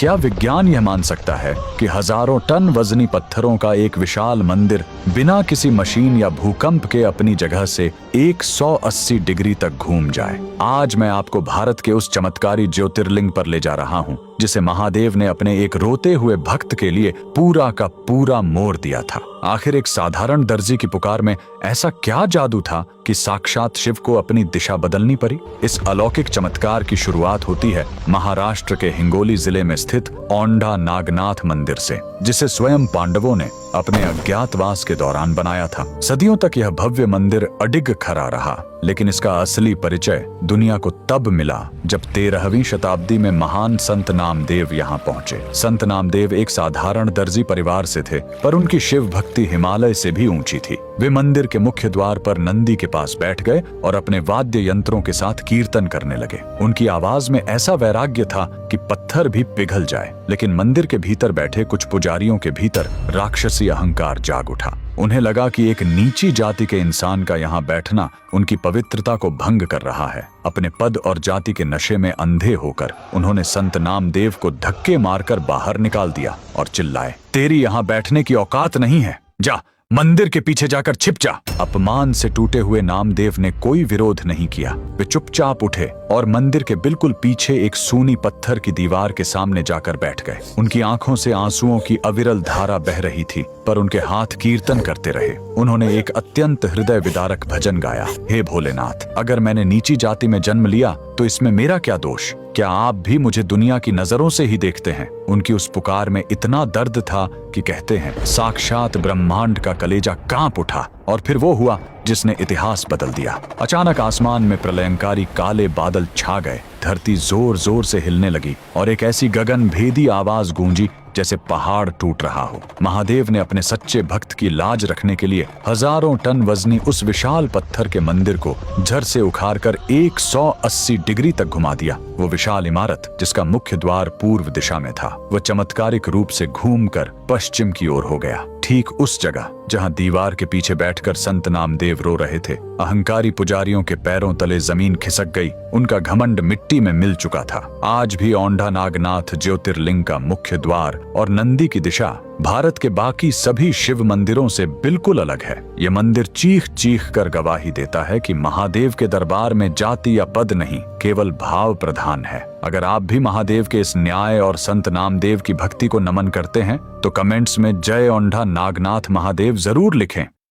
क्या विज्ञान यह मान सकता है कि हजारों टन वजनी पत्थरों का एक विशाल मंदिर बिना किसी मशीन या भूकंप के अपनी जगह से 180 डिग्री तक घूम जाए? आज मैं आपको भारत के उस चमत्कारी ज्योतिर्लिंग पर ले जा रहा हूँ जिसे महादेव ने अपने एक रोते हुए भक्त के लिए पूरा का पूरा मोड़ दिया था। आखिर एक साधारण दर्जी की पुकार में ऐसा क्या जादू था कि साक्षात शिव को अपनी दिशा बदलनी पड़ी? इस अलौकिक चमत्कार की शुरुआत होती है महाराष्ट्र के हिंगोली जिले में स्थित औंढा नागनाथ मंदिर से, जिसे स्वयं पांडवों ने अपने अज्ञातवास के दौरान बनाया था। सदियों तक यह भव्य मंदिर अडिग खड़ा रहा, लेकिन इसका असली परिचय दुनिया को तब मिला जब 13वीं शताब्दी में महान संत नामदेव यहाँ पहुंचे। संत नामदेव एक साधारण दर्जी परिवार से थे, पर उनकी शिव भक्ति हिमालय से भी ऊंची थी। वे मंदिर के मुख्य द्वार पर नंदी के पास बैठ गए और अपने वाद्य यंत्रों के साथ कीर्तन करने लगे। उनकी आवाज में ऐसा वैराग्य था कि पत्थर भी पिघल जाए। लेकिन मंदिर के भीतर बैठे कुछ पुजारियों के भीतर राक्षसी अहंकार जाग उठा। उन्हें लगा कि एक नीची जाति के इंसान का यहाँ बैठना उनकी पवित्रता को भंग कर रहा है। अपने पद और जाति के नशे में अंधे होकर उन्होंने संत नामदेव को धक्के मारकर बाहर निकाल दिया और चिल्लाए, तेरी यहाँ बैठने की औकात नहीं है, जा मंदिर के पीछे जाकर छिप जा। अपमान से टूटे हुए नामदेव ने कोई विरोध नहीं किया। वे चुपचाप उठे और मंदिर के बिल्कुल पीछे एक सूनी पत्थर की दीवार के सामने जाकर बैठ गए। उनकी आंखों से आंसुओं की अविरल धारा बह रही थी, पर उनके हाथ कीर्तन करते रहे। उन्होंने एक अत्यंत हृदय विदारक भजन गाया, हे भोलेनाथ, अगर मैंने नीची जाति में जन्म लिया तो इसमें मेरा क्या दोष? क्या आप भी मुझे दुनिया की नजरों से ही देखते हैं? उनकी उस पुकार में इतना दर्द था कि कहते हैं साक्षात ब्रह्मांड का कलेजा कांप उठा। और फिर वो हुआ जिसने इतिहास बदल दिया। अचानक आसमान में प्रलयंकारी काले बादल छा गए, धरती जोर जोर से हिलने लगी और एक ऐसी गगन भेदी आवाज गूंजी जैसे पहाड़ टूट रहा हो। महादेव ने अपने सच्चे भक्त की लाज रखने के लिए हजारों टन वजनी उस विशाल पत्थर के मंदिर को झर से उखाड़कर 180 डिग्री तक घुमा दिया। वो विशाल इमारत जिसका मुख्य द्वार पूर्व दिशा में था, वह चमत्कारिक रूप से घूमकर पश्चिम की ओर हो गया, ठीक उस जगह जहां दीवार के पीछे बैठकर संत नामदेव रो रहे थे। अहंकारी पुजारियों के पैरों तले जमीन खिसक गई, उनका घमंड मिट्टी में मिल चुका था। आज भी औंढा नागनाथ ज्योतिर्लिंग का मुख्य द्वार और नंदी की दिशा भारत के बाकी सभी शिव मंदिरों से बिल्कुल अलग है। ये मंदिर चीख चीख कर गवाही देता है कि महादेव के दरबार में जाति या पद नहीं, केवल भाव प्रधान है। अगर आप भी महादेव के इस न्याय और संत नामदेव की भक्ति को नमन करते हैं तो कमेंट्स में जय औंढा नागनाथ महादेव जरूर लिखें।